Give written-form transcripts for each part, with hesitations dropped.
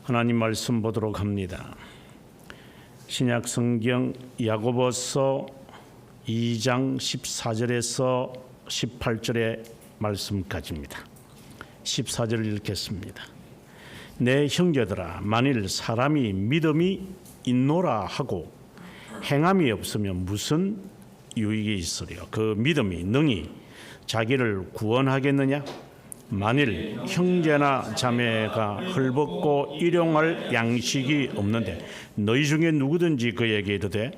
하나님 말씀 보도록 합니다. 신약 성경 야고보서 2장 14절에서 18절의 말씀까지입니다. 14절을 읽겠습니다. 내 형제들아, 만일 사람이 믿음이 있노라 하고 행함이 없으면 무슨 유익이 있으랴? 그 믿음이 능히 자기를 구원하겠느냐? 만일 형제나 자매가 헐벗고 일용할 양식이 없는데 너희 중에 누구든지 그에게 이르되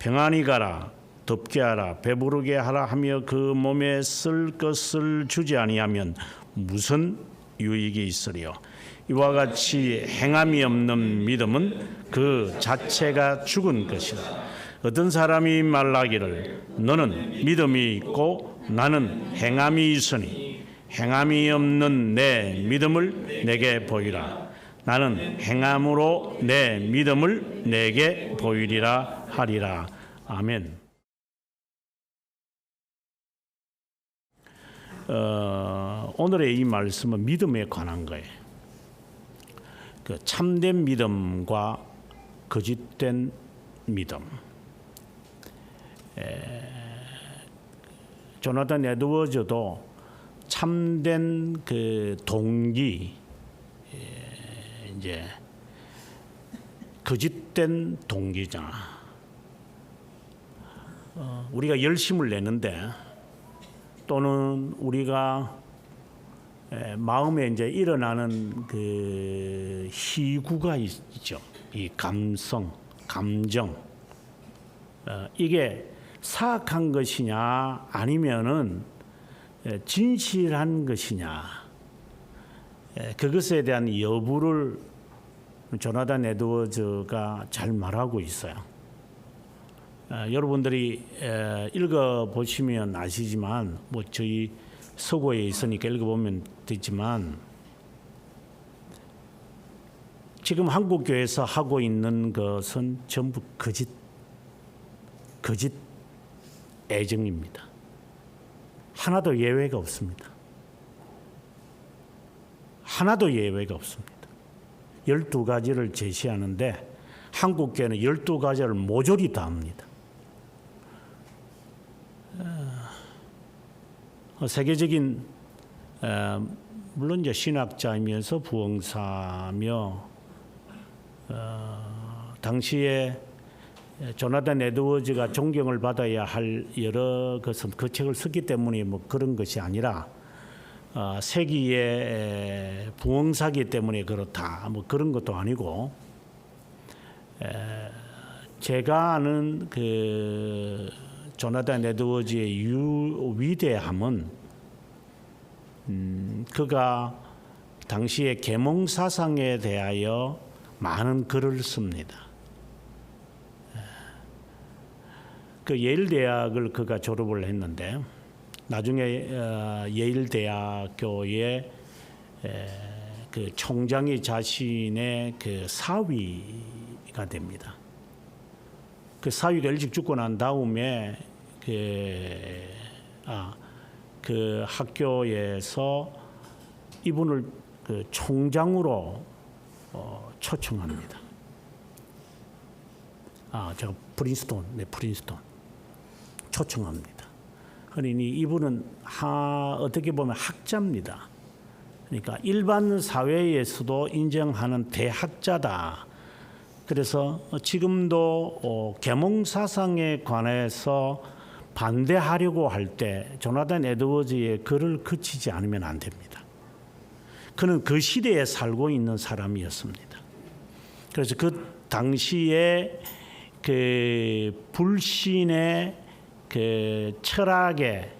평안히 가라, 덥게 하라, 배부르게 하라 하며 그 몸에 쓸 것을 주지 아니하면 무슨 유익이 있으리요? 이와 같이 행함이 없는 믿음은 그 자체가 죽은 것이다. 어떤 사람이 말하기를 너는 믿음이 있고 나는 행함이 있으니 행함이 없는 내 믿음을 내게 보이라. 나는 행함으로 내 믿음을 내게 보이리라 하리라. 아멘. 오늘의 이 말씀은 믿음에 관한 거예요. 그 참된 믿음과 거짓된 믿음. 조나단 에드워즈도 참된 그 동기, 이제 거짓된 동기잖아. 우리가 열심을 내는데 또는 우리가 마음에 이제 일어나는 그 희구가 있죠. 이 감성, 감정. 이게 사악한 것이냐 아니면은 진실한 것이냐, 그것에 대한 여부를 조나단 에드워즈가 잘 말하고 있어요. 여러분들이 읽어보시면 아시지만 뭐 저희 서고에 있으니까 읽어보면 되지만 지금 한국교회에서 하고 있는 것은 전부 거짓 애정입니다. 하나도 예외가 없습니다. 하나도 예외가 없습니다. 12가지를 제시하는데 한국교회는 12가지를 모조리 다 합니다. 세계적인 물론 이제 신학자이면서 부흥사며 당시에 조나단 에드워즈가 존경을 받아야 할 여러 것은 그 책을 썼기 때문에 뭐 그런 것이 아니라 세기의 부흥사기 때문에 그렇다 뭐 그런 것도 아니고 제가 아는 그 조나단 에드워즈의 위대함은 그가 당시의 계몽 사상에 대하여 많은 글을 씁니다. 그 예일 대학을 그가 졸업을 했는데 나중에 예일 대학교의 그 총장이 자신의 그 사위가 됩니다. 그 사위가 일찍 죽고 난 다음에 그 학교에서 이분을 그 총장으로 초청합니다. 제가 프린스톤 초청합니다. 그러니 이분은 어떻게 보면 학자입니다. 그러니까 일반 사회에서도 인정하는 대학자다. 그래서 지금도 계몽 사상에 관해서 반대하려고 할 때 조나단 에드워즈의 글을 그치지 않으면 안 됩니다. 그는 그 시대에 살고 있는 사람이었습니다. 그래서 그 당시에 그 불신의 그 철학에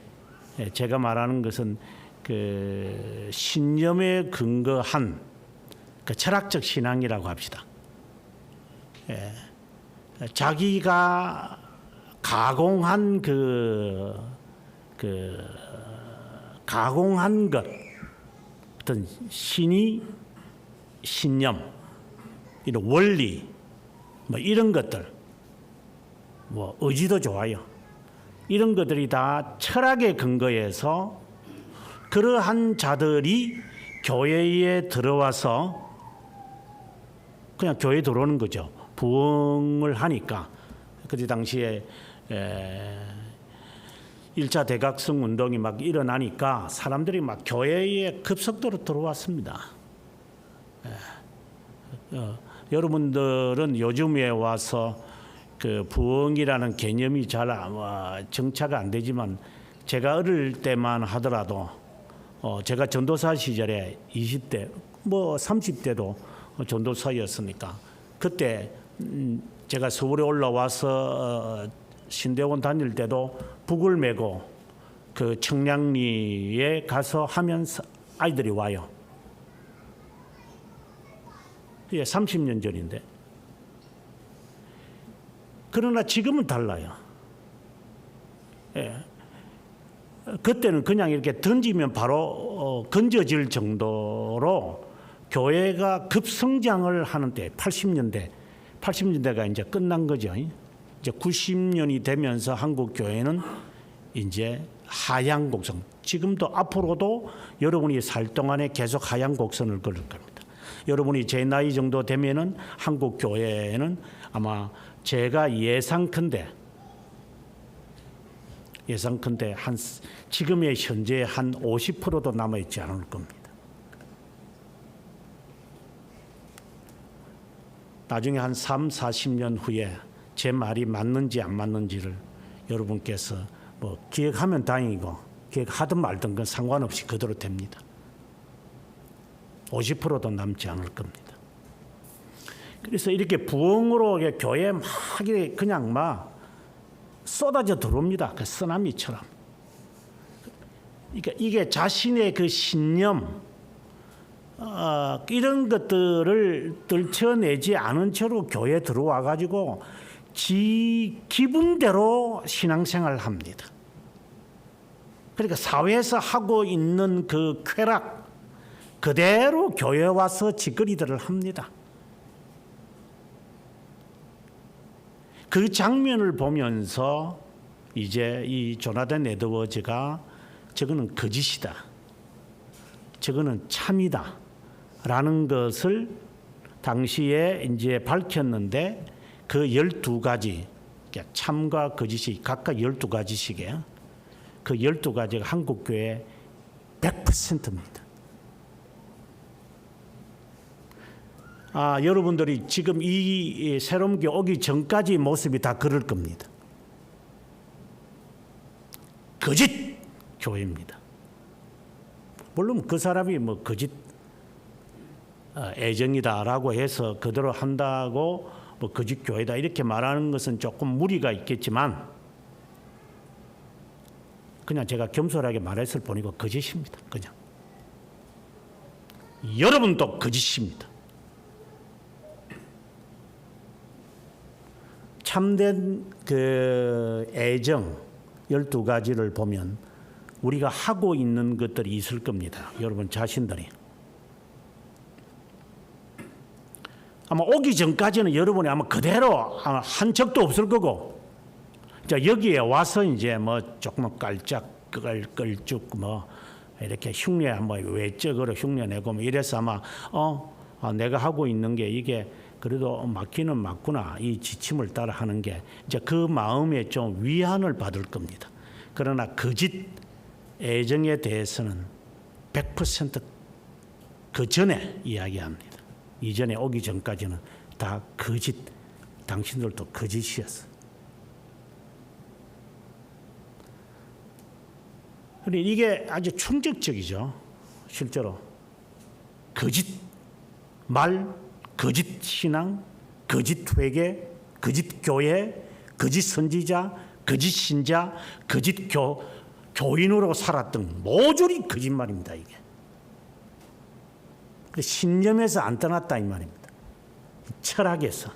제가 말하는 것은 그 신념에 근거한 그 철학적 신앙이라고 합시다. 자기가 가공한 가공한 것, 어떤 신념, 이런 원리, 뭐 이런 것들, 뭐 의지도 좋아요. 이런 것들이 다 철학의 근거에서 그러한 자들이 교회에 들어와서 그냥 교회 들어오는 거죠. 부흥을 하니까. 그때 당시에 1차 대각성 운동이 막 일어나니까 사람들이 막 교회에 급속도로 들어왔습니다. 여러분들은 요즘에 와서 그 부흥이라는 개념이 잘 정착이 안 되지만 제가 어릴 때만 하더라도 제가 전도사 시절에 20대 뭐 30대도 전도사였으니까 그때 제가 서울에 올라와서 신대원 다닐 때도 북을 메고 그 청량리에 가서 하면서 아이들이 와요. 예, 30년 전인데. 그러나 지금은 달라요. 예. 그때는 그냥 이렇게 던지면 바로 건져질 정도로 교회가 급성장을 하는 때 80년대가 이제 끝난 거죠. 이제 90년이 되면서 한국 교회는 이제 하향 곡선. 지금도 앞으로도 여러분이 살 동안에 계속 하향 곡선을 걸을 겁니다. 여러분이 제 나이 정도 되면은 한국 교회는 아마 제가 예상컨대 한 지금의 현재 한 50%도 남아 있지 않을 겁니다. 나중에 한 3, 40년 후에 제 말이 맞는지 안 맞는지를 여러분께서 뭐 기억하면 다행이고 기억하든 말든 그건 상관없이 그대로 됩니다. 50%도 남지 않을 겁니다. 그래서 이렇게 부흥으로 교회에 막 그냥 막 쏟아져 들어옵니다. 그 쓰나미처럼. 그러니까 이게 자신의 그 신념 이런 것들을 떨쳐내지 않은 채로 교회에 들어와 가지고 지 기분대로 신앙생활을 합니다. 그러니까 사회에서 하고 있는 그 쾌락 그대로 교회에 와서 짓거리들을 합니다. 그 장면을 보면서 이제 이 조나단 에드워즈가 저거는 거짓이다. 저거는 참이다. 라는 것을 당시에 이제 밝혔는데 그 12가지 참과 거짓이 각각 12가지씩이에요. 그 12가지가 한국교회 100%입니다. 여러분들이 지금 이 새로운 교 오기 전까지 모습이 다 그럴 겁니다. 거짓 교회입니다. 물론 그 사람이 뭐 거짓 애정이다라고 해서 그대로 한다고 뭐 거짓 교회다 이렇게 말하는 것은 조금 무리가 있겠지만 그냥 제가 겸손하게 말했을 뿐이고 거짓입니다. 그냥 여러분도 거짓입니다. 참된 그 애정 12가지를 보면 우리가 하고 있는 것들이 있을 겁니다. 여러분 자신들이. 아마 오기 전까지는 여러분이 아마 그대로 아마 한 적도 없을 거고, 자 여기에 와서 이제 뭐 조금 깔짝 끌쭉 뭐 이렇게 흉내 한번 외적으로 흉내내고 뭐 이래서 아마 내가 하고 있는 게 이게 그래도 맞기는 맞구나 이 지침을 따라 하는 게 이제 그 마음에 좀 위안을 받을 겁니다. 그러나 거짓 애정에 대해서는 100% 그 전에 이야기합니다. 이전에 오기 전까지는 다 거짓, 당신들도 거짓이었어. 그런데 이게 아주 충격적이죠. 실제로 거짓 말, 거짓 신앙, 거짓 회개, 거짓 교회, 거짓 선지자, 거짓 신자, 거짓 교인으로 살았던 모조리 거짓말입니다. 이게 신념에서 안 떠났다 이 말입니다. 철학에서.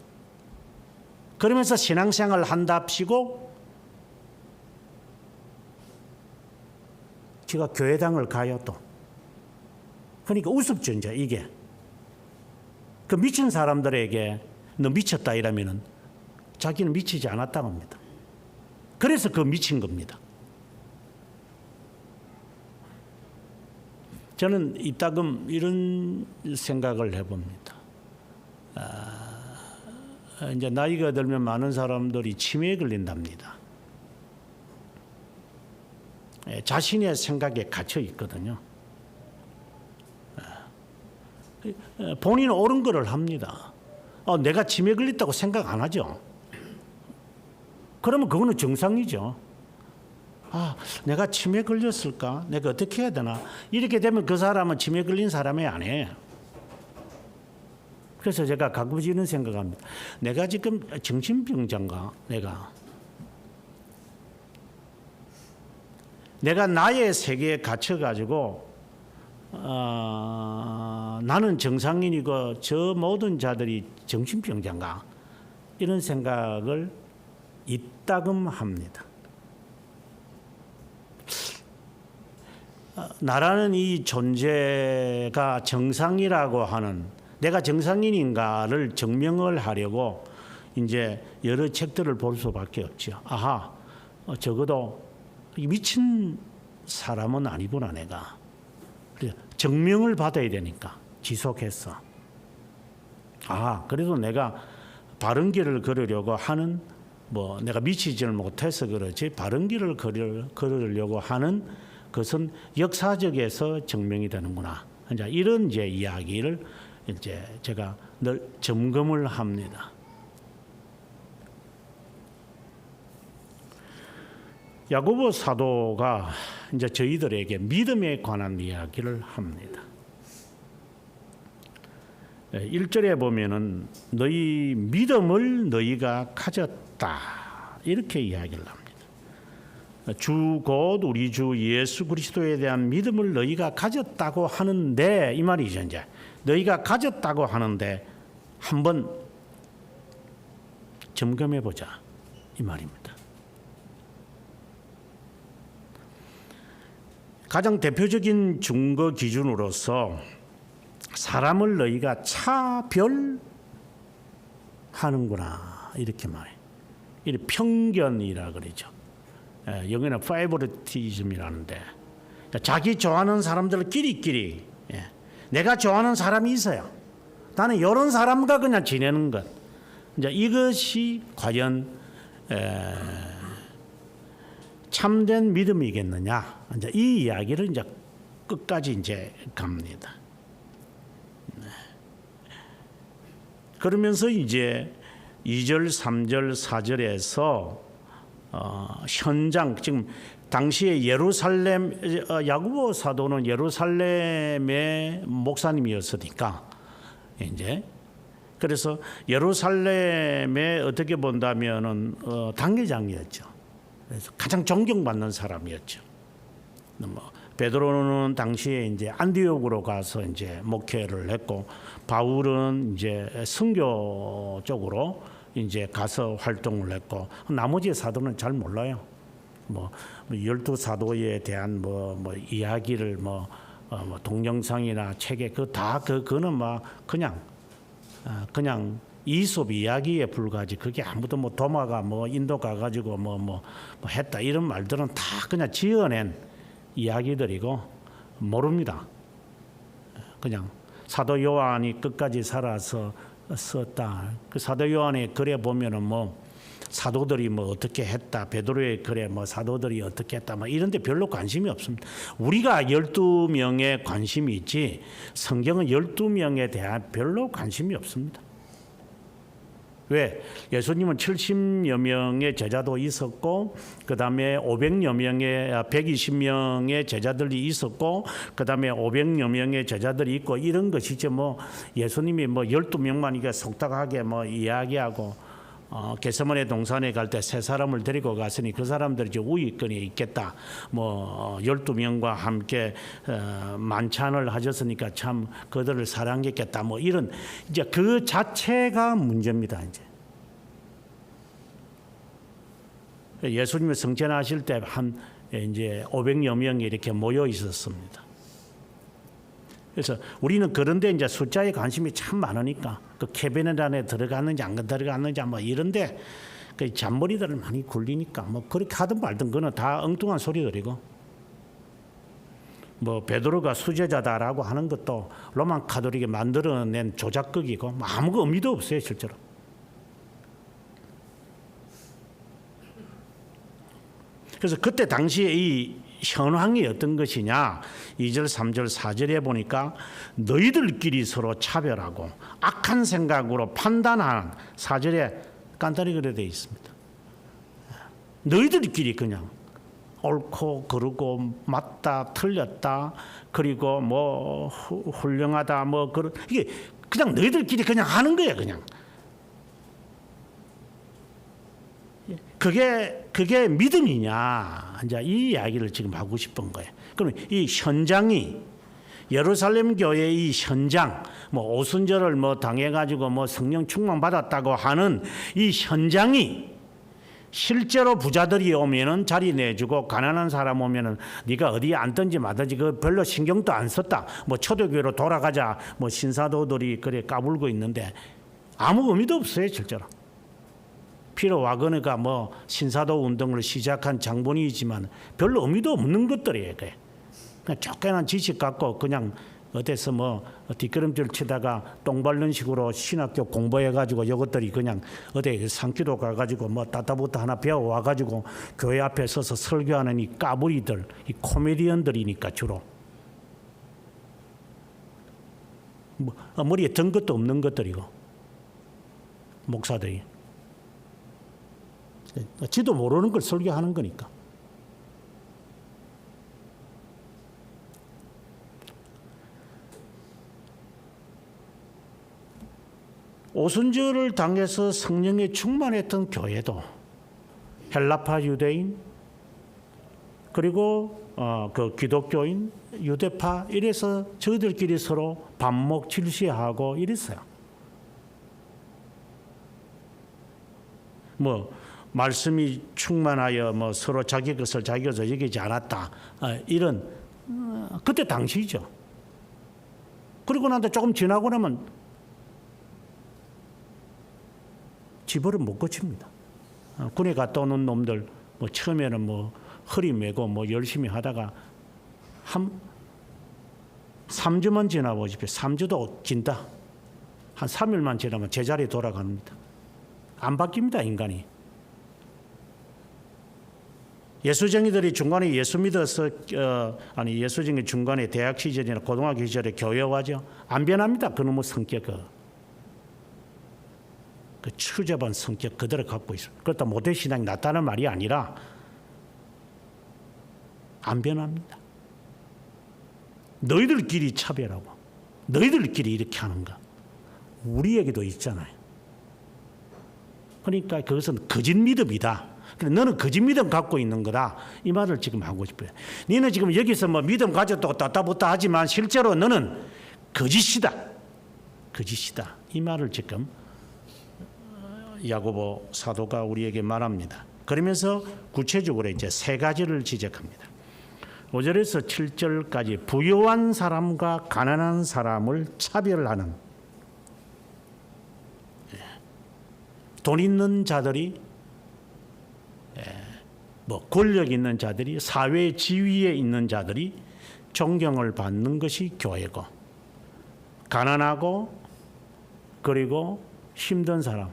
그러면서 신앙생활을 한답시고 제가 교회당을 가요 또. 그러니까 우습죠 이제 이게. 그 미친 사람들에게 너 미쳤다 이러면은 자기는 미치지 않았다고 합니다. 그래서 그 미친 겁니다. 저는 이따금 이런 생각을 해봅니다. 이제 나이가 들면 많은 사람들이 치매에 걸린답니다. 자신의 생각에 갇혀 있거든요. 본인은 옳은 거를 합니다. 내가 치매 걸렸다고 생각 안 하죠. 그러면 그거는 정상이죠. 내가 치매 걸렸을까? 내가 어떻게 해야 되나? 이렇게 되면 그 사람은 치매 걸린 사람이 아니에요. 그래서 제가 가끔 이런 생각합니다. 내가 지금 정신병자인가? 내가 나의 세계에 갇혀가지고 나는 정상인이고 저 모든 자들이 정신병자인가? 이런 생각을 이따금 합니다. 나라는 이 존재가 정상이라고 하는, 내가 정상인인가를 증명을 하려고 이제 여러 책들을 볼 수밖에 없죠. 적어도 미친 사람은 아니구나 내가. 그래서 증명을 받아야 되니까 지속해서. 그래도 내가 바른 길을 걸으려고 하는, 내가 미치지를 못해서 그렇지 바른 길을 걸으려고 하는 것은 역사적에서 증명이 되는구나. 이런 이제 이야기를 이제 제가 늘 점검을 합니다. 야고보 사도가 이제 저희들에게 믿음에 관한 이야기를 합니다. 1절에 보면은 너희 믿음을 너희가 가졌다 이렇게 이야기를 합니다. 주 곧 우리 주 예수 그리스도에 대한 믿음을 너희가 가졌다고 하는데, 이 말이죠. 이제 너희가 가졌다고 하는데 한번 점검해 보자 이 말입니다. 가장 대표적인 증거 기준으로서 사람을 너희가 차별하는구나 이렇게 말해. 이 편견이라 그러죠. 영어는 페이보리티즘이라는데, 자기 좋아하는 사람들끼리 내가 좋아하는 사람이 있어요. 나는 이런 사람과 그냥 지내는 것. 이제 이것이 과연 참된 믿음이겠느냐? 이제 이 이야기를 이제 끝까지 이제 갑니다. 그러면서 이제 2절, 3절, 4절에서 현장, 지금 당시에 예루살렘, 야고보 사도는 예루살렘의 목사님이었으니까 이제 그래서 예루살렘에 어떻게 본다면은 당회장이었죠. 그래서 가장 존경받는 사람이었죠. 베드로는 당시에 이제 안디옥으로 가서 이제 목회를 했고, 바울은 이제 선교 쪽으로 이제 가서 활동을 했고, 나머지 사도는 잘 몰라요. 12사도에 대한 이야기를 동영상이나 책에 그거는 그냥 이솝 이야기에 불과하지. 그게 아무도 도마가 인도 가가지고 했다 이런 말들은 다 그냥 지어낸 이야기들이고 모릅니다. 그냥 사도 요한이 끝까지 살아서 썼다. 그 사도 요한의 글에 보면은 사도들이 어떻게 했다, 베드로의 글에 사도들이 어떻게 했다, 이런데 별로 관심이 없습니다. 우리가 12명에 관심이 있지 성경은 12명에 대한 별로 관심이 없습니다. 왜? 예수님은 70여 명의 제자도 있었고, 그 다음에 500여 명의 120명의 제자들이 있었고, 그 다음에 500여 명의 제자들이 있고, 이런 것이죠. 예수님이 12명만 이게 속닥하게 이야기하고, 겟세마네 동산에 갈 때 세 사람을 데리고 갔으니 그 사람들이 이제 우위권에 있겠다. 12명과 함께 만찬을 하셨으니까 참 그들을 사랑했겠다. 이런 이제 그 자체가 문제입니다. 이제 예수님이 성천하실 때 이제 500여 명이 이렇게 모여 있었습니다. 그래서 우리는 그런데 이제 숫자에 관심이 참 많으니까 그 캐비넷 안에 들어갔는지 안 들어갔는지 이런데 그 잔머리들을 많이 굴리니까 그렇게 하든 말든 그는 다 엉뚱한 소리들이고, 뭐 베드로가 수제자다라고 하는 것도 로마 카톨릭이 만들어낸 조작극이고 아무 의미도 없어요, 실제로. 그래서 그때 당시에 이 현황이 어떤 것이냐, 2절, 3절, 4절에 보니까 너희들끼리 서로 차별하고 악한 생각으로 판단하는, 4절에 간단히 그래 되어 있습니다. 너희들끼리 그냥 옳고 그르고 맞다 틀렸다 그리고 뭐 훌륭하다 뭐 그런, 이게 그냥 너희들끼리 그냥 하는 거야. 그냥 그게 믿음이냐, 이제 이 이야기를 지금 하고 싶은 거예요. 그럼 이 현장이 예루살렘 교회의 이 현장, 뭐 오순절을 뭐 당해가지고 뭐 성령 충만 받았다고 하는 이 현장이 실제로 부자들이 오면은 자리 내주고 가난한 사람 오면은 네가 어디에 앉든지 마든지 그 별로 신경도 안 썼다. 뭐 초대교회로 돌아가자. 뭐 신사도들이 그래 까불고 있는데 아무 의미도 없어요, 실제로. 피로 와그네가 뭐 신사도 운동을 시작한 장본이지만 별로 의미도 없는 것들이에요. 그냥 쫓겨난 지식 갖고 그냥 어디서 뭐 뒷걸음질 치다가 똥 밟는 식으로 신학교 공부해가지고 이것들이 그냥 어디 산기도 가가지고 뭐 따따부터 하나 배워와가지고 교회 앞에 서서 설교하는 이 까불이들, 이 코미디언들이니까 주로 뭐 머리에 든 것도 없는 것들이고 목사들이 지도 모르는 걸 설교하는 거니까. 오순절을 당해서 성령에 충만했던 교회도 헬라파 유대인 그리고 그 기독교인 유대파 이래서 저희들끼리 서로 반목 질시하고 이랬어요. 뭐 말씀이 충만하여 뭐 서로 자기 것을 자기가 여기지 않았다, 이런 그때 당시죠. 그리고 나서 조금 지나고 나면 집어를 못 고칩니다. 군에 갔다 오는 놈들 뭐 처음에는 뭐 허리 메고 뭐 열심히 하다가 한 3주만 지나보십시오. 3주도 긴다. 한 3일만 지나면 제자리에 돌아갑니다. 안 바뀝니다, 인간이. 예수쟁이들이 중간에 예수 믿어서 예수쟁이 중간에 대학 시절이나 고등학교 시절에 교회 와죠. 안 변합니다. 그놈의 성격은. 그 추잡한 성격 그대로 갖고 있습니다. 그렇다 모태 신앙이 낫다는 말이 아니라 안 변합니다. 너희들끼리 차별하고 너희들끼리 이렇게 하는가, 우리에게도 있잖아요. 그러니까 그것은 거짓 믿음이다. 그래, 너는 거짓 믿음 갖고 있는 거다, 이 말을 지금 하고 싶어요. 너는 지금 여기서 뭐 믿음 가졌다고 따따붙다 하지만 실제로 너는 거짓이다, 거짓이다, 이 말을 지금 야고보 사도가 우리에게 말합니다. 그러면서 구체적으로 이제 세 가지를 지적합니다. 5절에서 7절까지 부유한 사람과 가난한 사람을 차별하는, 돈 있는 자들이 뭐 권력 있는 자들이, 사회 지위에 있는 자들이 존경을 받는 것이 교회고, 가난하고 그리고 힘든 사람,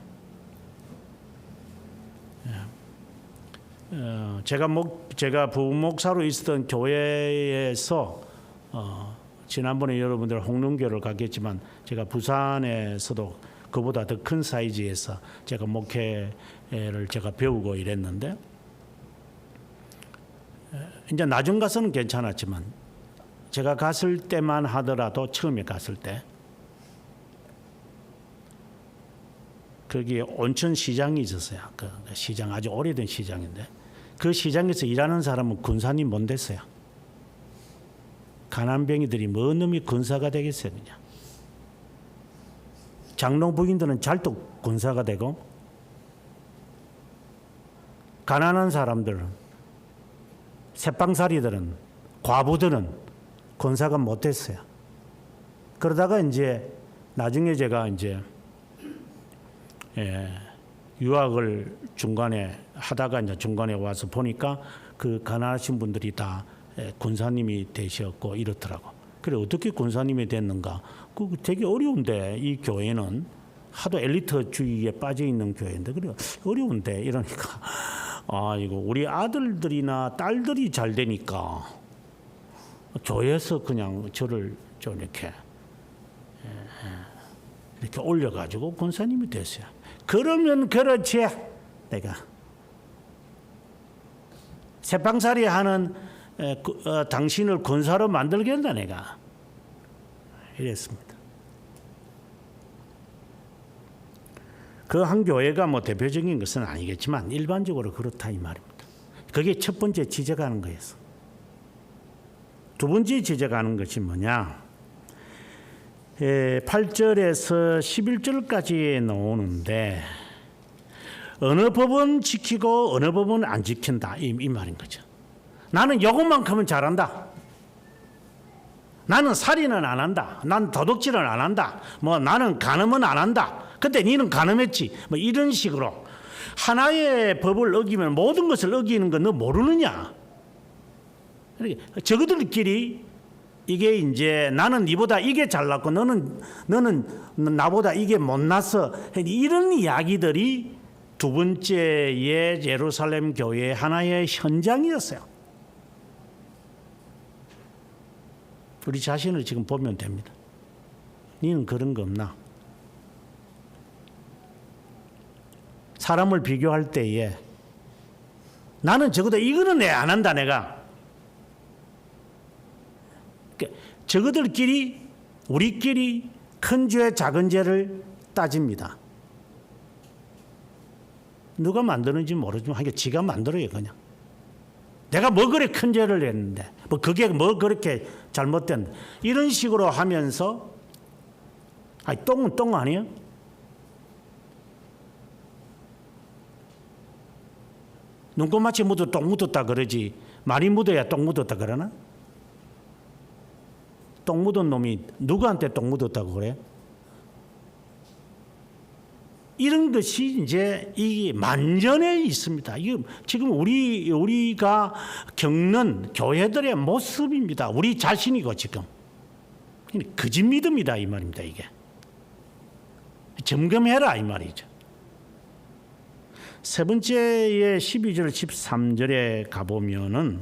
제가 부목사로 있었던 교회에서 지난번에 여러분들 홍릉교를 갔겠지만 제가 부산에서도 그보다 더 큰 사이즈에서 제가 목회를 제가 배우고 이랬는데, 이제 나중 가서는 괜찮았지만 제가 갔을 때만 하더라도 처음에 갔을 때 거기에 온천 시장이 있었어요. 그 시장 아주 오래된 시장인데 그 시장에서 일하는 사람은 군사님 못 됐어요. 가난뱅이들이 뭔 놈이 군사가 되겠어요. 그냥 장로 부인들은 잘도 군사가 되고, 가난한 사람들은, 새빵살이들은, 과부들은 군사가 못 됐어요. 그러다가 이제 나중에 제가 이제 유학을 중간에 하다가 이제 중간에 와서 보니까 그 가난하신 분들이 다 권사님이 되셨고 이렇더라고. 그래 어떻게 권사님이 됐는가? 그 되게 어려운데 이 교회는 하도 엘리트주의에 빠져 있는 교회인데 그래 어려운데 이러니까 이거 우리 아들들이나 딸들이 잘 되니까 교회에서 그냥 저를 좀 이렇게 올려가지고 권사님이 됐어요. 그러면 그렇지 내가 새빵살이 하는 당신을 권사로 만들겠다 내가 이랬습니다. 그 한 교회가 뭐 대표적인 것은 아니겠지만 일반적으로 그렇다 이 말입니다. 그게 첫 번째 지적하는 거였어. 두 번째 지적하는 것이 뭐냐? 8절에서 11절까지 나오는데 어느 법은 지키고 어느 법은 안 지킨다 이 말인 거죠. 나는 요것만큼은 잘한다. 나는 살인은 안 한다. 난 도둑질은 안 한다. 뭐 나는 간음은 안 한다. 근데 니는 간음했지. 뭐 이런 식으로 하나의 법을 어기면 모든 것을 어기는 건 너 모르느냐? 저그들끼리 이게 이제 나는 니보다 이게 잘났고 너는 나보다 이게 못났어. 이런 이야기들이 두 번째의 예루살렘 교회의 하나의 현장이었어요. 우리 자신을 지금 보면 됩니다. 니는 그런 거 없나? 사람을 비교할 때에 나는 적어도 이거는 내 안 한다 내가. 저그들끼리 우리끼리 큰 죄 작은 죄를 따집니다. 누가 만드는지 모르지만 하여간 지가 만들어요 그냥. 내가 뭐 그래 큰 죄를 했는데 뭐 그게 뭐 그렇게 잘못된 이런 식으로 하면서 똥은 똥 아니에요? 눈꽃마치 묻어 똥 묻었다 그러지 말이 묻어야 똥 묻었다 그러나? 똥 묻은 놈이 누구한테 똥 묻었다고 그래? 이런 것이 이제 이 만전에 있습니다. 이게 지금 우리가 겪는 교회들의 모습입니다. 우리 자신이고 지금 거짓 믿음이다 이 말입니다. 이게 점검해라 이 말이죠. 세 번째의 12절 13절에 가보면은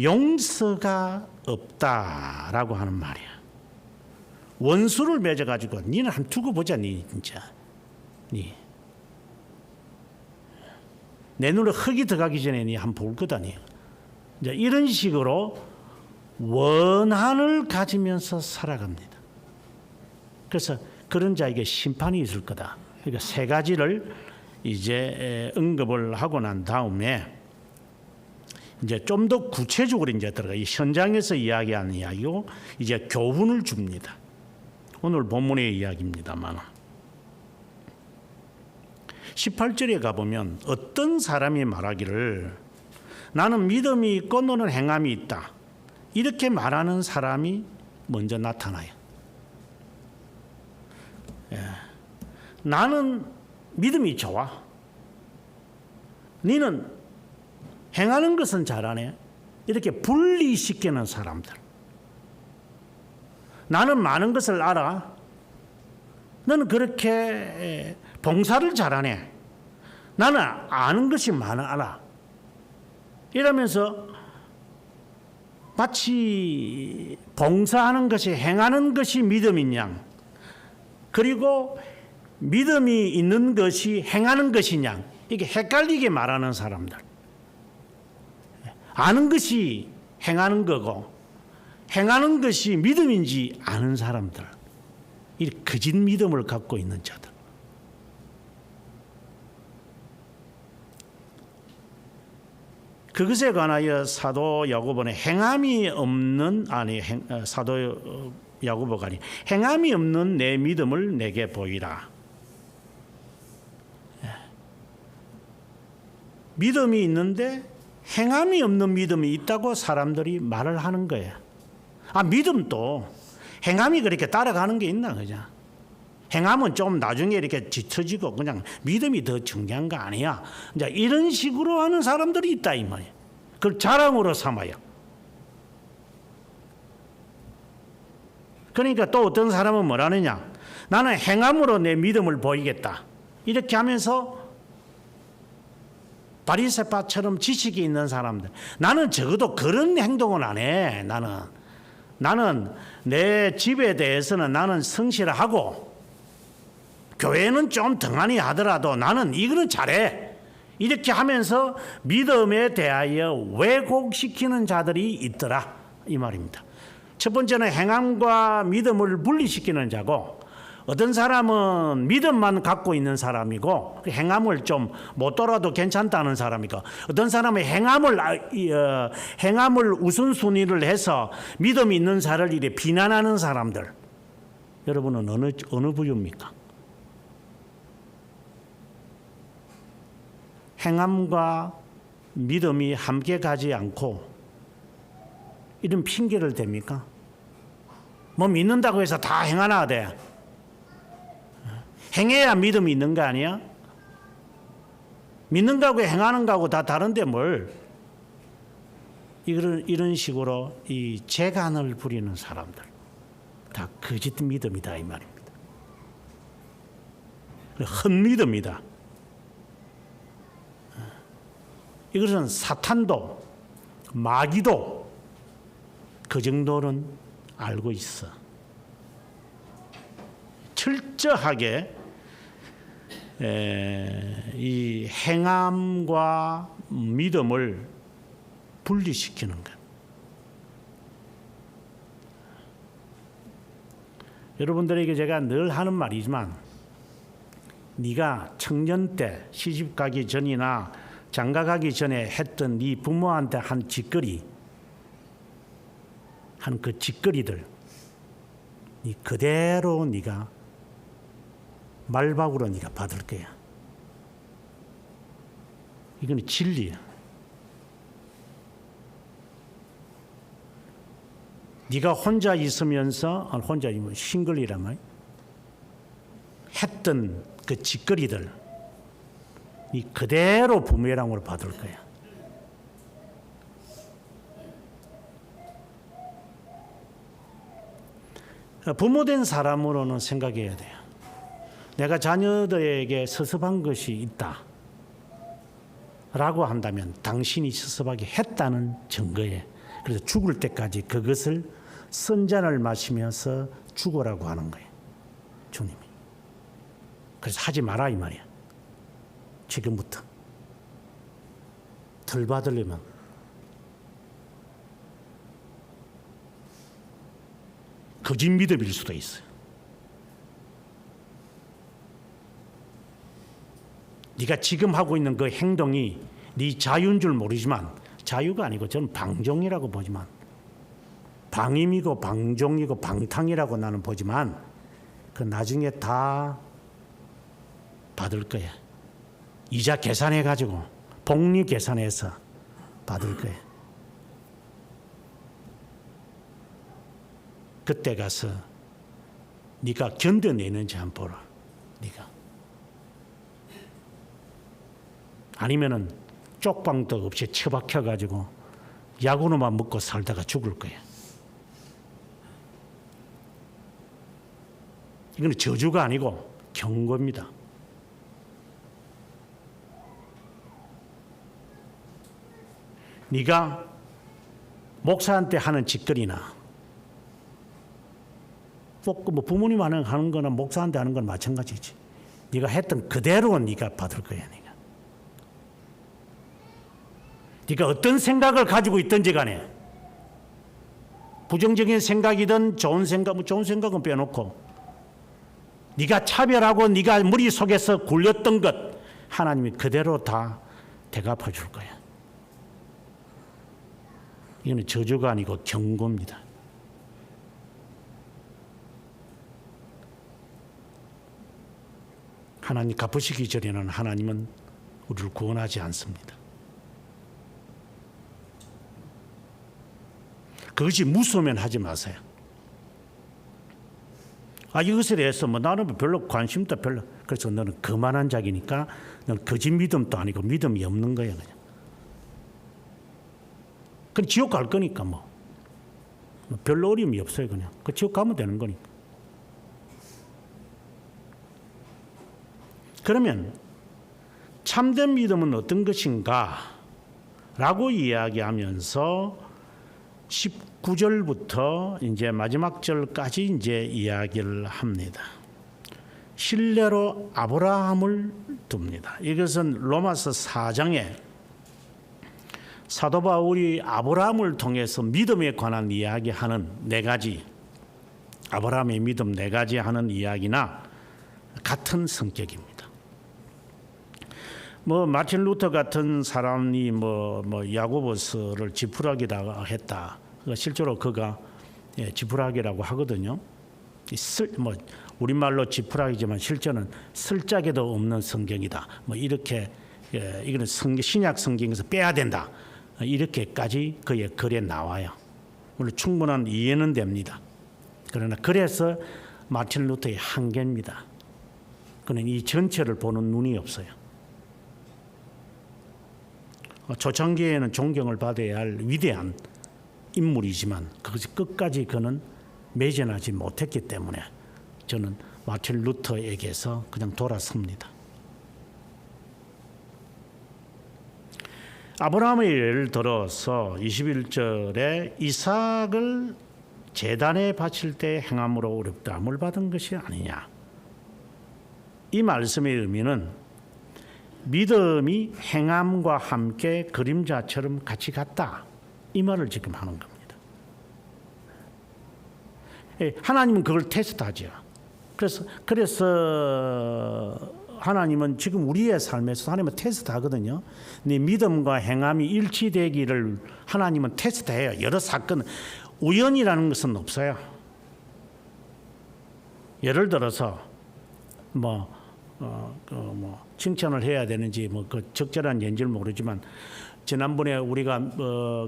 용서가 없다라고 하는 말이야. 원수를 맺어가지고 니는 한번 두고 보자 니 진짜. 내 눈에 흙이 들어가기 전에 니 한번 볼 거다 니. 이제 이런 식으로 원한을 가지면서 살아갑니다. 그래서 그런 자에게 심판이 있을 거다. 그러니까 세 가지를 이제 언급을 하고 난 다음에 이제 좀 더 구체적으로 이제 들어가 이 현장에서 이야기하는 이야기고 이제 교훈을 줍니다. 오늘 본문의 이야기입니다만 18절에 가보면 어떤 사람이 말하기를 나는 믿음이 있고 너는 행함이 있다. 이렇게 말하는 사람이 먼저 나타나요. 나는 믿음이 좋아. 너는 행하는 것은 잘하네. 이렇게 분리시키는 사람들. 나는 많은 것을 알아. 너는 그렇게 봉사를 잘하네. 나는 아는 것이 많아. 이러면서 마치 봉사하는 것이 행하는 것이 믿음인 양 그리고 믿음이 있는 것이 행하는 것인 양 이게 헷갈리게 말하는 사람들. 아는 것이 행하는 거고 행하는 것이 믿음인지 아는 사람들. 이 거짓 믿음을 갖고 있는 자들. 그것에 관하여 사도 야고보는 행함이 없는 사도 야고보가 아니 행함이 없는 내 믿음을 내게 보이라. 믿음이 있는데 행함이 없는 믿음이 있다고 사람들이 말을 하는 거예요. 믿음도 행함이 그렇게 따라가는 게 있나 그죠? 행함은 좀 나중에 이렇게 뒤처지고 그냥 믿음이 더 중요한 거 아니야. 이제 이런 식으로 하는 사람들이 있다 이 말이에요. 그걸 자랑으로 삼아요. 그러니까 또 어떤 사람은 뭐라느냐? 나는 행함으로 내 믿음을 보이겠다. 이렇게 하면서 바리새파처럼 지식이 있는 사람들. 나는 적어도 그런 행동은 안 해. 나는 내 집에 대해서는 나는 성실하고 교회는 좀 등한히 하더라도 나는 이거는 잘해. 이렇게 하면서 믿음에 대하여 왜곡시키는 자들이 있더라. 이 말입니다. 첫 번째는 행함과 믿음을 분리시키는 자고, 어떤 사람은 믿음만 갖고 있는 사람이고 행함을 좀 못 돌아도 괜찮다는 사람이고, 어떤 사람은 행함을 우선순위를 해서 믿음이 있는 자를 이래 비난하는 사람들. 여러분은 어느 부류입니까? 행함과 믿음이 함께 가지 않고 이런 핑계를 댑니까? 뭐 믿는다고 해서 다 행하나 돼. 행해야 믿음이 있는 거 아니야? 믿는 거하고 행하는 거하고 다 다른데 뭘? 이런 식으로 이 재간을 부리는 사람들, 다 거짓 믿음이다 이 말입니다. 헛믿음이다. 이것은 사탄도 마귀도 그 정도는 알고 있어. 철저하게 이 행함과 믿음을 분리시키는 것. 여러분들에게 제가 늘 하는 말이지만, 네가 청년 때 시집 가기 전이나 장가 가기 전에 했던 네 부모한테 한 짓거리, 한 그 짓거리들, 네 그대로 네가 말박으로 네가 받을 거야. 이건 진리야. 네가 혼자 있으면서, 혼자 있으면 싱글이란 말이야. 했던 그 짓거리들 네 그대로 부메랑으로 받을 거야. 부모된 사람으로는 생각해야 돼요. 내가 자녀들에게 서섭한 것이 있다 라고 한다면 당신이 서섭하게 했다는 증거에, 그래서 죽을 때까지 그것을 선잔을 마시면서 죽으라고 하는 거예요, 주님이. 그래서 하지 마라 이 말이야. 지금부터 덜 받으려면 거짓 믿음일 수도 있어요. 네가 지금 하고 있는 그 행동이 네 자유인 줄 모르지만, 자유가 아니고 저는 방종이라고 보지만, 방임이고 방종이고 방탕이라고 나는 보지만, 그 나중에 다 받을 거야. 이자 계산해 가지고 복리 계산해서 받을 거야. 그때 가서 네가 견뎌내는지 한번 보라. 네가 아니면은 쪽방도 없이 처박혀 가지고 약으로만 먹고 살다가 죽을 거야. 이건 저주가 아니고 경고입니다. 네가 목사한테 하는 짓거리나, 뭐 부모님 하는 거나 목사한테 하는 건 마찬가지지. 네가 했던 그대로 네가 받을 거야. 네가 어떤 생각을 가지고 있든지 간에, 부정적인 생각이든 좋은 생각, 좋은 생각은 빼놓고 네가 차별하고 네가 머릿속에서 굴렸던 것 하나님이 그대로 다 대갚아 줄 거야. 이거는 저주가 아니고 경고입니다. 하나님 갚으시기 전에는 하나님은 우리를 구원하지 않습니다. 그것이 무서우면 하지 마세요. 이것에 대해서 나는 별로 관심도 별로, 그래서 너는 거만한 자기니까 너는 거짓 믿음도 아니고 믿음이 없는 거야 그냥. 그럼 지옥 갈 거니까 뭐. 별로 어려움이 없어요. 그냥 그 지옥 가면 되는 거니까. 그러면 참된 믿음은 어떤 것인가? 라고 이야기하면서 19절부터 이제 마지막 절까지 이제 이야기를 합니다. 신뢰로 아브라함을 둡니다. 이것은 로마서 4장에 사도 바울이 아브라함을 통해서 믿음에 관한 이야기하는 네 가지, 아브라함의 믿음 네 가지 하는 이야기나 같은 성격입니다. 마틴 루터 같은 사람이 야고보서를 지푸라기라고 했다. 실제로 그가 지푸라기라고 하거든요. 우리말로 지푸라기지만 실제는 슬짝에도 없는 성경이다. 이렇게 이거는 신약 성경에서 빼야 된다. 이렇게까지 그의 글에 나와요. 물론 충분한 이해는 됩니다. 그러나 그래서 마틴 루터의 한계입니다. 그는 이 전체를 보는 눈이 없어요. 초창기에는 존경을 받아야 할 위대한 인물이지만 그것이 끝까지 그는 매진하지 못했기 때문에 저는 마틴 루터에게서 그냥 돌아섭니다. 아브라함의 예를 들어서 21절에 이삭을 제단에 바칠 때 행함으로 의롭다함을 받은 것이 아니냐. 이 말씀의 의미는 믿음이 행함과 함께 그림자처럼 같이 갔다. 이 말을 지금 하는 겁니다. 하나님은 그걸 테스트하죠. 그래서 하나님은 지금 우리의 삶에서 하나님은 테스트하거든요. 네 믿음과 행함이 일치되기를 하나님은 테스트해요. 여러 사건, 우연이라는 것은 없어요. 예를 들어서 칭찬을 해야 되는지 그 적절한 예인지는 모르지만 지난번에 우리가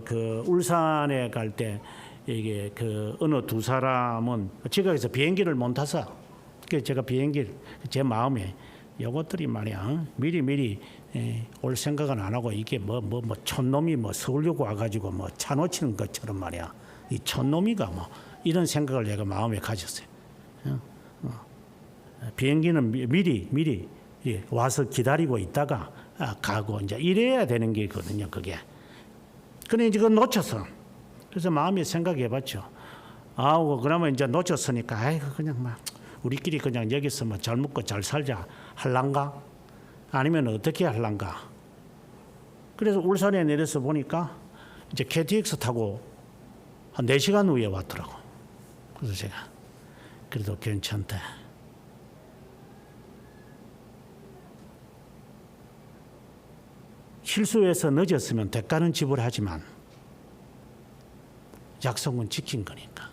그 울산에 갈 때 이게 그 어느 두 사람은 지각해서 비행기를 못 타서 제가 비행기 제 마음에 이것들이 말이야 미리 올 생각은 안 하고 이게 촌놈이 서울역 와가지고 차 놓치는 것처럼 말이야 이 촌놈이가 이런 생각을 내가 마음에 가졌어요. 비행기는 미리 와서 기다리고 있다가 가고 이제 이래야 되는 게 있거든요. 그게. 근데 이제 그걸 놓쳤어. 그래서 마음에 생각해봤죠. 그러면 이제 놓쳤으니까 아이고 그냥 우리끼리 그냥 여기서 잘 먹고 잘 살자 할란가? 아니면 어떻게 할란가? 그래서 울산에 내려서 보니까 이제 KTX 타고 한 4시간 후에 왔더라고. 그래서 제가 그래도 괜찮다. 실수해서 늦었으면 대가는 지불하지만 약속은 지킨 거니까.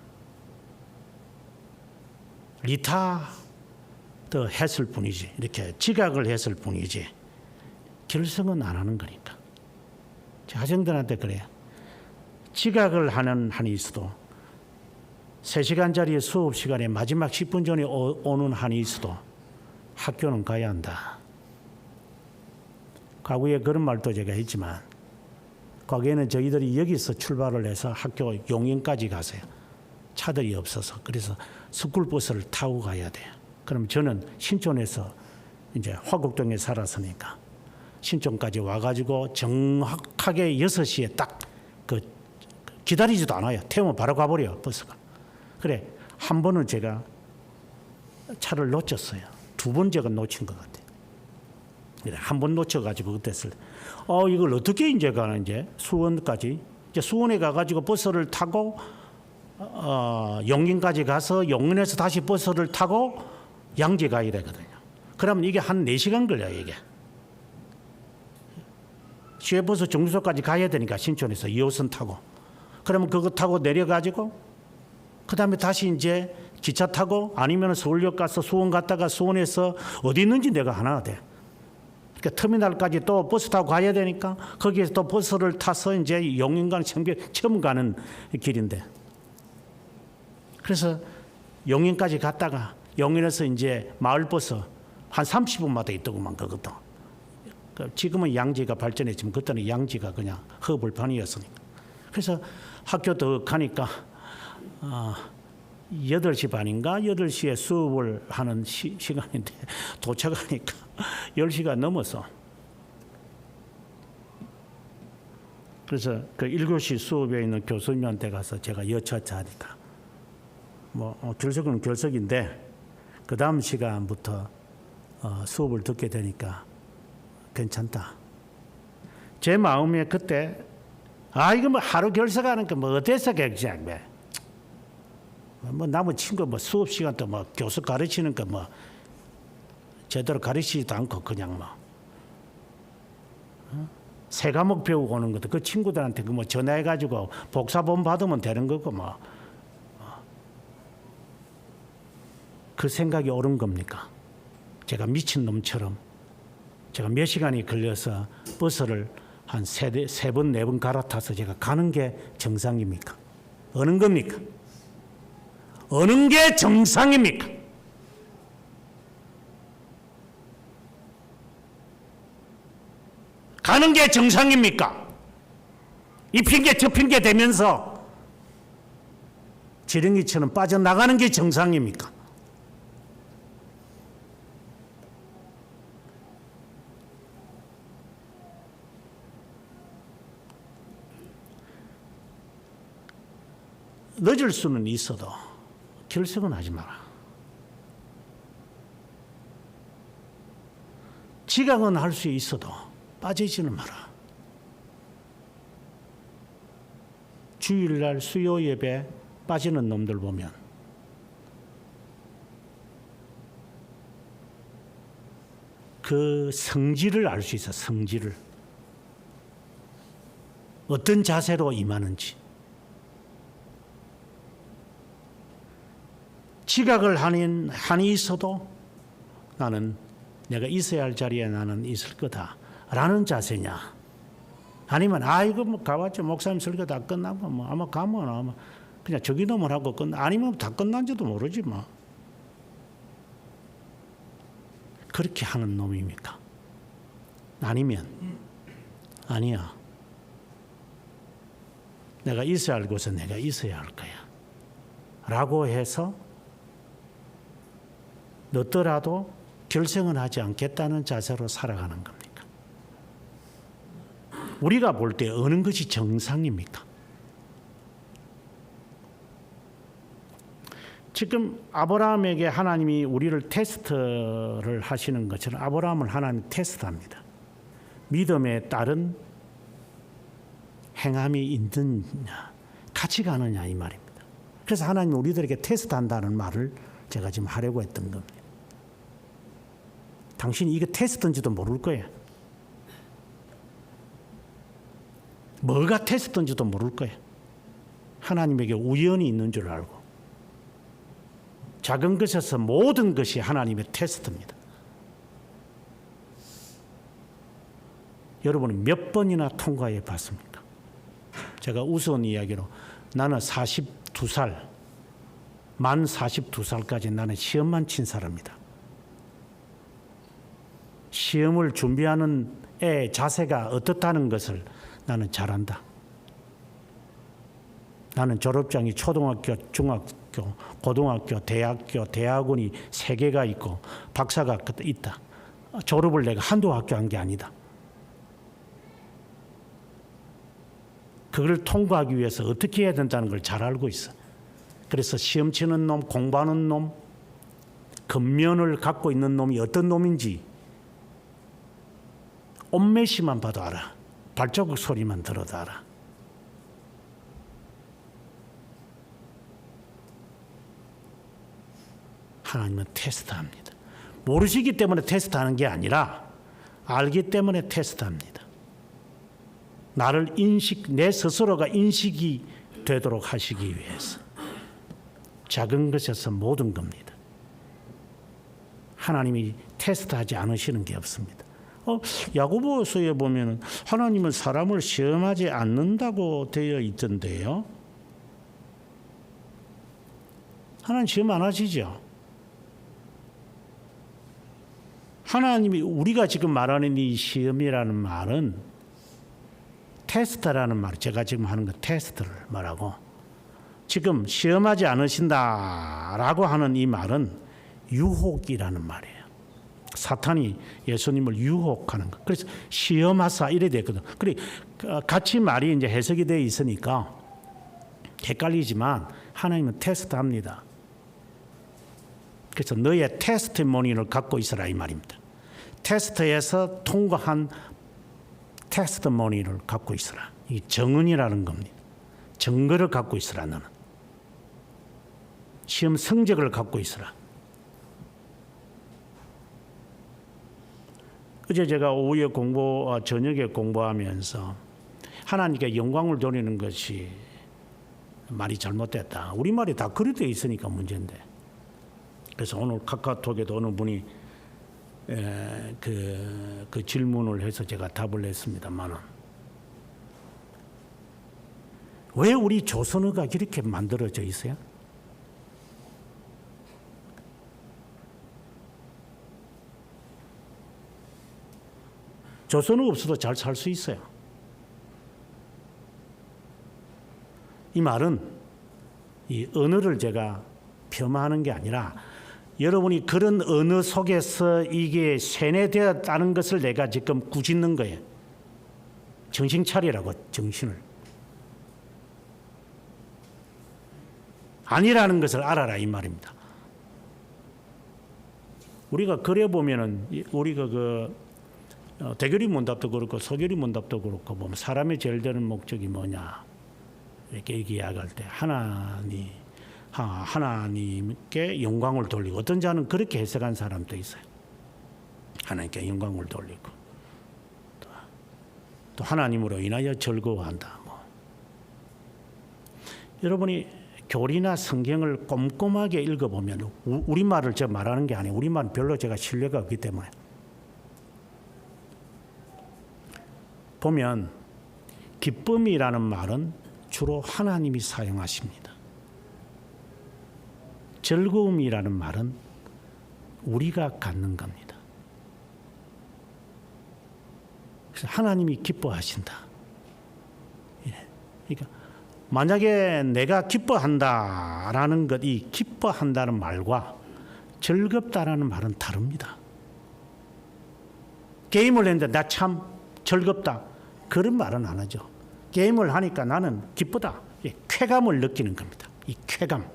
리타도 했을 뿐이지 이렇게 지각을 했을 뿐이지 결석은 안 하는 거니까. 학생들한테 그래요. 지각을 하는 한이 있어도 3시간짜리 수업 시간에 마지막 10분 전에 오는 한이 있어도 학교는 가야 한다. 과거에 그런 말도 제가 했지만 과거에는 저희들이 여기서 출발을 해서 학교 용인까지 갔어요. 차들이 없어서. 그래서 스쿨버스를 타고 가야 돼요. 그럼 저는 신촌에서 이제 화곡동에 살았으니까 신촌까지 와가지고 정확하게 6시에 딱 기다리지도 않아요. 태우면 바로 가버려요, 버스가. 그래, 한 번은 제가 차를 놓쳤어요. 2번 놓친 것 같아요. 한 번 놓쳐가지고 그랬을 때, 이걸 어떻게 이제 가는 이제 수원까지 이제 수원에 가가지고 버스를 타고 용인까지 가서 용인에서 다시 버스를 타고 양재 가야 되거든요. 그러면 이게 한 4시간 걸려요 이게. 시외버스 정류소까지 가야 되니까 신촌에서 2호선 타고. 그러면 그거 타고 내려가지고 그 다음에 다시 이제 기차 타고 아니면 서울역 가서 수원 갔다가 수원에서 어디 있는지 내가 하나 돼. 그러니까 터미널까지 또 버스 타고 가야 되니까 거기에서 또 버스를 타서 이제 용인간 처음 가는 길인데. 그래서 용인까지 갔다가 용인에서 이제 마을버스 한 30분마다 있더구만 그것도. 지금은 양지가 발전했지만 그때는 양지가 그냥 허벌판이었으니까. 그래서 학교 더 가니까 8시 반인가 8시에 수업을 하는 시간인데 도착하니까 10시가 넘어서 그래서 그 7시 수업에 있는 교수님한테 가서 제가 여차하니까 결석은 결석인데 그 다음 시간부터 수업을 듣게 되니까 괜찮다. 제 마음에 그때 이거 뭐 하루 결석하는 거 뭐 어때서 객지야? 뭐 남은 친구 뭐 수업 시간 또 뭐 교수 가르치는 거 뭐 제대로 가르치지도 않고 그냥 세 과목 배우고 오는 것도 그 친구들한테 그 뭐 전화해 가지고 복사본 받으면 되는 거고 그 생각이 옳은 겁니까? 제가 미친 놈처럼 제가 몇 시간이 걸려서 버스를 한 세 번, 네 번 갈아타서 제가 가는 게 정상입니까? 어느 겁니까? 어느 게 정상입니까? 가는 게 정상입니까? 이 핑계 저 핑계 대면서 지렁이처럼 빠져나가는 게 정상입니까? 늦을 수는 있어도 결석은 하지 마라. 지각은 할 수 있어도 빠지지는 마라. 주일날 수요 예배 빠지는 놈들 보면 그 성질을 알 수 있어. 성질을. 어떤 자세로 임하는지. 지각을 한이 있어도 나는 내가 있어야 할 자리에 나는 있을 거다라는 자세냐, 아니면 이거 뭐 가봤자 목사님 설교 다 끝나고 뭐 아마 가면 아마 그냥 저기 놈을 하고 아니면 다 끝난지도 모르지 뭐. 그렇게 하는 놈입니까? 아니면 아니야, 내가 있어야 할 곳에 내가 있어야 할 거야 라고 해서 늦더라도 결석은 하지 않겠다는 자세로 살아가는 겁니까? 우리가 볼 때 어느 것이 정상입니까? 지금 아브라함에게 하나님이 우리를 테스트를 하시는 것처럼 아브라함을 하나님이 테스트합니다. 믿음에 따른 행함이 있느냐, 같이 가느냐 이 말입니다. 그래서 하나님이 우리들에게 테스트한다는 말을 제가 지금 하려고 했던 겁니다. 당신이 이게 테스트인지도 모를 거예요. 뭐가 테스트인지도 모를 거예요. 하나님에게 우연이 있는 줄 알고. 작은 것에서 모든 것이 하나님의 테스트입니다. 여러분은 몇 번이나 통과해 봤습니까? 제가 우스운 이야기로 나는 42살, 만 42살까지 나는 시험만 친 사람이다. 시험을 준비하는 애 자세가 어떻다는 것을 나는 잘 안다. 나는 졸업장이 초등학교, 중학교, 고등학교, 대학교, 대학원이 3개가 있고 박사가 있다. 졸업을 내가 한두 학교 한 게 아니다. 그걸 통과하기 위해서 어떻게 해야 된다는 걸 잘 알고 있어. 그래서 시험 치는 놈, 공부하는 놈, 근면을 갖고 있는 놈이 어떤 놈인지 옷매시만 봐도 알아. 발자국 소리만 들어도 알아. 하나님은 테스트합니다. 모르시기 때문에 테스트하는 게 아니라 알기 때문에 테스트합니다. 나를 내 스스로가 인식이 되도록 하시기 위해서. 작은 것에서 모든 겁니다. 하나님이 테스트하지 않으시는 게 없습니다. 야고보서에 보면 하나님은 사람을 시험하지 않는다고 되어 있던데요. 하나님 시험 안 하시죠? 하나님이 우리가 지금 말하는 이 시험이라는 말은 테스트라는 말, 제가 지금 하는 거 테스트를 말하고 지금 시험하지 않으신다라고 하는 이 말은 유혹이라는 말이에요. 사탄이 예수님을 유혹하는 거. 그래서 시험하사 이래 됐거든. 그래 같이 말이 이제 해석이 되어 있으니까 헷갈리지만 하나님은 테스트합니다. 그래서 너의 테스트모니를 갖고 있으라 이 말입니다. 테스트에서 통과한 테스트모니를 갖고 있으라. 이 정은이라는 겁니다. 증거를 갖고 있으라 너는. 시험 성적을 갖고 있으라. 어제 제가 오후에 저녁에 공부하면서 하나님께 영광을 돌리는 것이 말이 잘못됐다. 우리말이 다 그리 되어 있으니까 문제인데. 그래서 오늘 카카오톡에도 어느 분이 그 질문을 해서 제가 답을 했습니다만은 왜 우리 조선어가 이렇게 만들어져 있어요? 조선어 없어도 잘 살 수 있어요. 이 말은 이 언어를 제가 폄하하는 게 아니라 여러분이 그런 언어 속에서 이게 세뇌되었다는 것을 내가 지금 꾸짖는 거예요. 정신 차리라고, 정신을. 아니라는 것을 알아라 이 말입니다. 우리가 그래 보면은 우리가 대결이 문답도 그렇고 소결이 문답도 그렇고 보면 사람의 제일 되는 목적이 뭐냐 이렇게 이야기할 때 하나님께 영광을 돌리고 어떤 자는 그렇게 해석한 사람도 있어요. 하나님께 영광을 돌리고 또 하나님으로 인하여 즐거워한다. 여러분이 교리나 성경을 꼼꼼하게 읽어보면 우리말을 제가 말하는 게 아니에요. 우리말은 별로 제가 신뢰가 없기 때문에 보면 기쁨이라는 말은 주로 하나님이 사용하십니다. 즐거움이라는 말은 우리가 갖는 겁니다. 그래서 하나님이 기뻐하신다. 그러니까 만약에 내가 기뻐한다라는 것, 이 기뻐한다는 말과 즐겁다라는 말은 다릅니다. 게임을 했는데 나 참 즐겁다. 그런 말은 안 하죠. 게임을 하니까 나는 기쁘다. 쾌감을 느끼는 겁니다. 이 쾌감.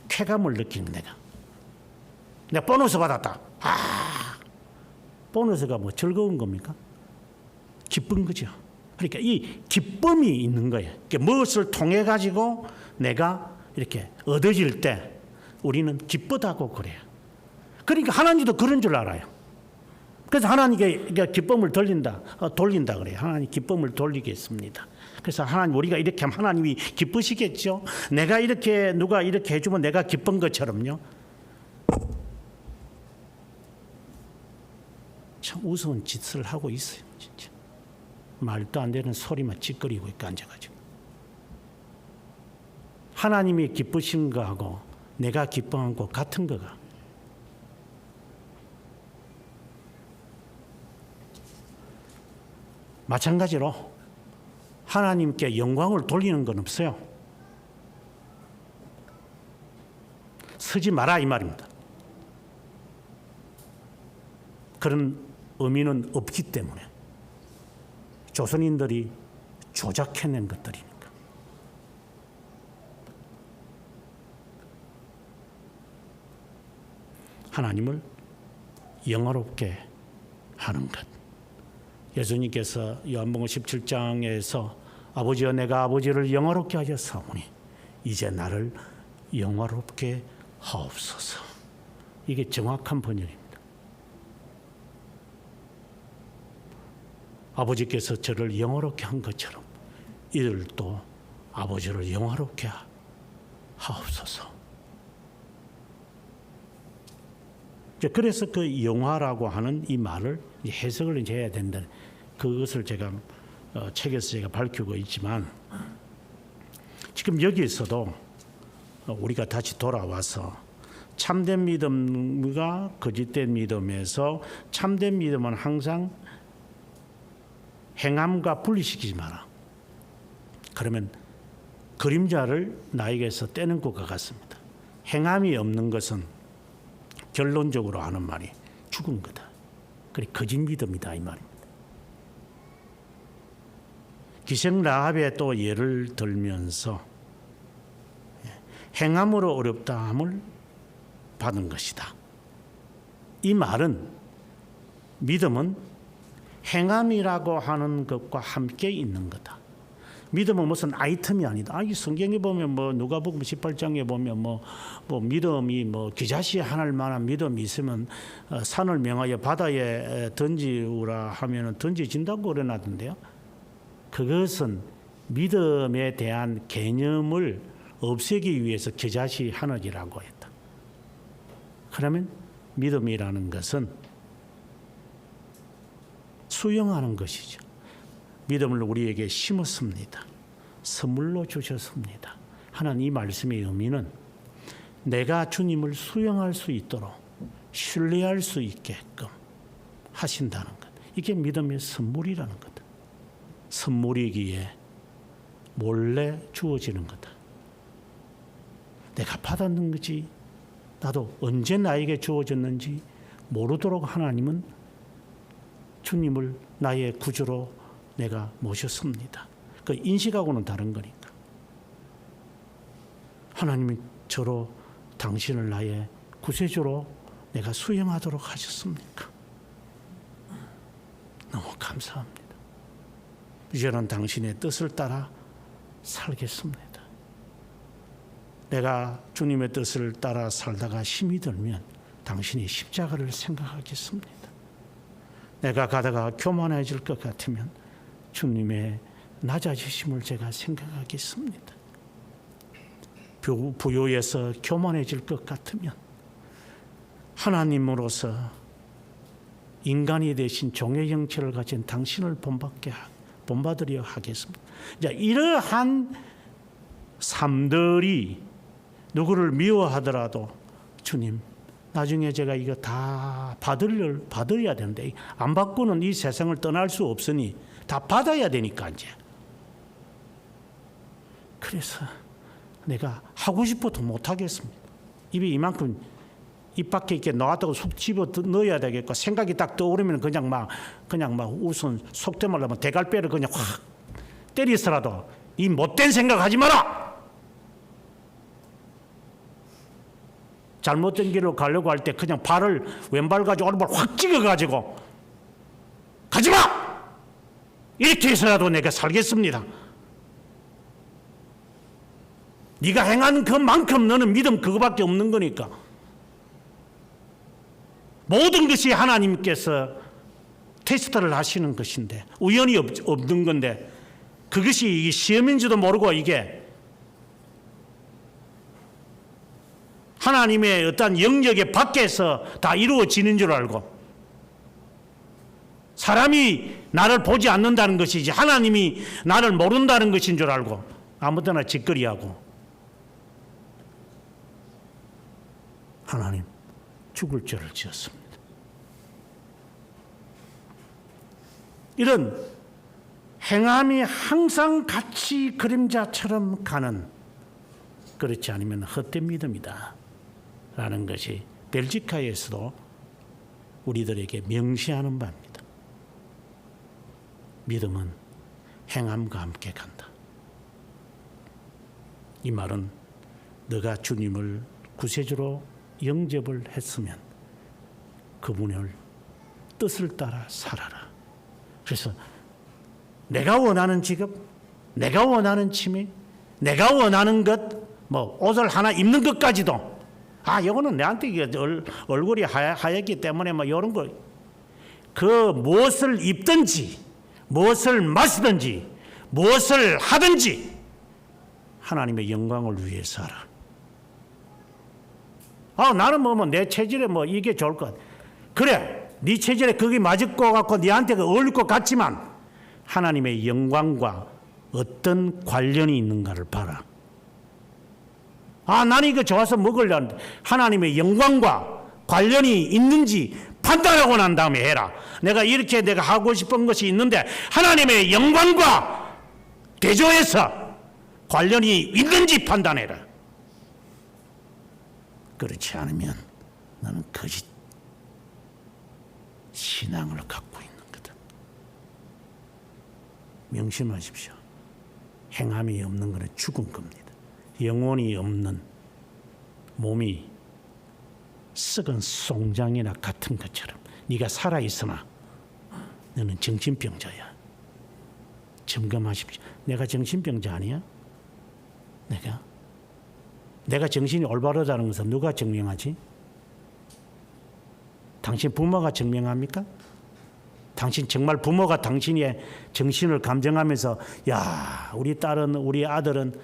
쾌감을 느끼는 내가 보너스 받았다. 보너스가 뭐 즐거운 겁니까? 기쁜 거죠. 그러니까 이 기쁨이 있는 거예요. 무엇을 통해 가지고 내가 이렇게 얻어질 때 우리는 기쁘다고 그래요. 그러니까 하나님도 그런 줄 알아요. 그래서 하나님께 기쁨을 돌린다 그래요. 하나님 기쁨을 돌리겠습니다. 그래서 하나님 우리가 이렇게 하면 하나님이 기쁘시겠죠. 내가 이렇게 누가 이렇게 해주면 내가 기쁜 것처럼요. 참 우스운 짓을 하고 있어요. 진짜 말도 안 되는 소리만 찌꺼리고 있고 앉아가지고 하나님이 기쁘신 거하고 내가 기뻐한 거 같은 거가. 마찬가지로 하나님께 영광을 돌리는 건 없어요. 쓰지 마라 이 말입니다. 그런 의미는 없기 때문에 조선인들이 조작해낸 것들이니까. 하나님을 영화롭게 하는 것. 예수님께서 요한복음 17장에서 아버지여 내가 아버지를 영화롭게 하셨사오니 이제 나를 영화롭게 하옵소서. 이게 정확한 번역입니다. 아버지께서 저를 영화롭게 한 것처럼 이들도 아버지를 영화롭게 하옵소서. 그래서 그 영화라고 하는 이 말을 해석을 이제 해야 된다. 그것을 제가 책에서 제가 밝히고 있지만 지금 여기에서도 우리가 다시 돌아와서 참된 믿음과 거짓된 믿음에서 참된 믿음은 항상 행함과 분리시키지 마라. 그러면 그림자를 나에게서 떼는 것과 같습니다. 행함이 없는 것은 결론적으로 하는 말이 죽은 거다. 그게 거짓 믿음이다 이 말입니다. 기생 라합의 또 예를 들면서 행함으로 어렵다함을 받은 것이다. 이 말은 믿음은 행함이라고 하는 것과 함께 있는 거다. 믿음은 무슨 아이템이 아니다. 이 성경에 보면 누가복음 18장에 보면 믿음이 기자시 하늘 만한 믿음이 있으면 산을 명하여 바다에 던지우라 하면은 던져진다고 그러나던데요. 그것은 믿음에 대한 개념을 없애기 위해서 기자시 하늘이라고 했다. 그러면 믿음이라는 것은 수용하는 것이죠. 믿음을 우리에게 심었습니다. 선물로 주셨습니다. 하나님 이 말씀의 의미는 내가 주님을 수용할 수 있도록 신뢰할 수 있게끔 하신다는 것. 이게 믿음의 선물이라는 거다. 선물이기에 몰래 주어지는 거다. 내가 받았는 거지 나도 언제 나에게 주어졌는지 모르도록 하나님은 주님을 나의 구주로 내가 모셨습니다. 그 인식하고는 다른 거니까. 하나님이 저로 당신을 나의 구세주로 내가 수용하도록 하셨습니까? 너무 감사합니다. 이제는 당신의 뜻을 따라 살겠습니다. 내가 주님의 뜻을 따라 살다가 힘이 들면 당신의 십자가를 생각하겠습니다. 내가 가다가 교만해질 것 같으면 주님의 낮아지심을 제가 생각하겠습니다. 부요에서 교만해질 것 같으면 하나님으로서 인간이 되신 종의 형체를 가진 당신을 본받으려 하겠습니다. 자, 이러한 삶들이 누구를 미워하더라도 주님 나중에 제가 이거 다 받아야 되는데 안 받고는 이 세상을 떠날 수 없으니 다 받아야 되니까 이제. 그래서 내가 하고 싶어도 못 하겠습니다. 입이 이만큼 입 밖에 이렇게 나왔다고 속 집어 넣어야 되겠고 생각이 딱 떠오르면 그냥 막 우선 속된 말로 하면 대갈배를 그냥 확 때리서라도 이 못된 생각하지 마라. 잘못된 길로 가려고 할 때 그냥 왼발 가지고 오른발 확 찍어가지고 가지마! 이렇게 해서라도 내가 살겠습니다. 네가 행한 그만큼 너는 믿음 그거밖에 없는 거니까. 모든 것이 하나님께서 테스트를 하시는 것인데 우연히 없는 건데 그것이 시험인지도 모르고 이게 하나님의 어떤 영역의 밖에서 다 이루어지는 줄 알고 사람이 나를 보지 않는다는 것이지 하나님이 나를 모른다는 것인 줄 알고 아무 데나 짓거리하고 하나님 죽을 죄를 지었습니다. 이런 행함이 항상 같이 그림자처럼 가는 그렇지 않으면 헛된 믿음이다 라는 것이 벨지카에서도 우리들에게 명시하는 바입니다. 믿음은 행함과 함께 간다. 이 말은 너가 주님을 구세주로 영접을 했으면 그분의 뜻을 따라 살아라. 그래서 내가 원하는 직업, 내가 원하는 취미, 내가 원하는 것, 옷을 하나 입는 것까지도 이거는 내한테 얼굴이 하얗기 때문에 이런 거, 무엇을 입든지, 무엇을 마시든지, 무엇을 하든지 하나님의 영광을 위해서 하라. 나는 내 체질에 이게 좋을 것 같아. 그래, 네 체질에 그게 맞을 것 같고 네한테 어울릴 것 같지만 하나님의 영광과 어떤 관련이 있는가를 봐라. 나는 이거 좋아서 먹으려는데 하나님의 영광과 관련이 있는지 판단하고 난 다음에 해라. 내가 하고 싶은 것이 있는데 하나님의 영광과 대조해서 관련이 있는지 판단해라. 그렇지 않으면 너는 거짓 신앙을 갖고 있는 거다. 명심하십시오. 행함이 없는 것은 죽은 겁니다. 영혼이 없는 몸이 썩은 송장이나 같은 것처럼 네가 살아있으나 너는 정신병자야. 점검하십시오. 내가 정신병자 아니야? 내가 정신이 올바르다는 것은 누가 증명하지? 당신 부모가 증명합니까? 당신 정말 부모가 당신의 정신을 감정하면서 야, 우리 딸은 우리 아들은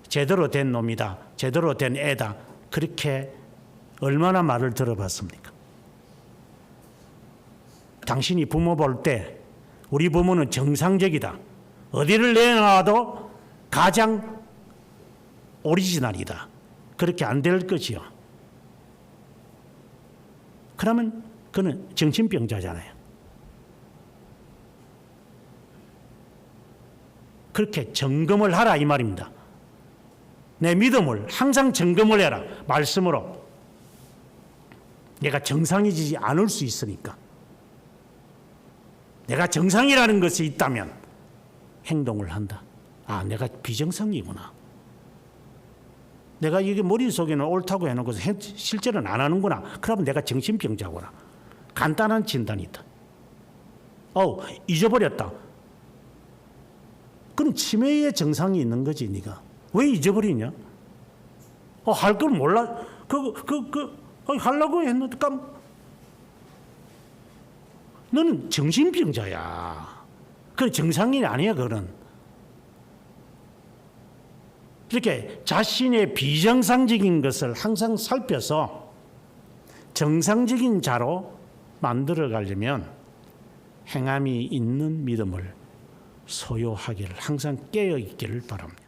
제대로 된 놈이다. 제대로 된 애다. 그렇게 얼마나 말을 들어봤습니까? 당신이 부모 볼 때 우리 부모는 정상적이다. 어디를 내놔도 가장 오리지널이다. 그렇게 안 될 것이요. 그러면 그는 정신병자잖아요. 그렇게 점검을 하라 이 말입니다. 내 믿음을 항상 점검을 해라. 말씀으로. 내가 정상이지 않을 수 있으니까. 내가 정상이라는 것이 있다면 행동을 한다. 아, 내가 비정상이구나. 내가 이게 머릿속에는 옳다고 해놓고 실제로는 안 하는구나. 그러면 내가 정신병자구나. 간단한 진단이다. 잊어버렸다. 그럼 치매의 정상이 있는 거지, 네가. 왜 잊어버리냐? 할 걸 몰라. 하려고 했는데 너는 정신병자야. 그건 정상인이 아니야, 그거는. 이렇게 자신의 비정상적인 것을 항상 살펴서 정상적인 자로 만들어 가려면 행함이 있는 믿음을 소유하기를 항상 깨어 있기를 바랍니다.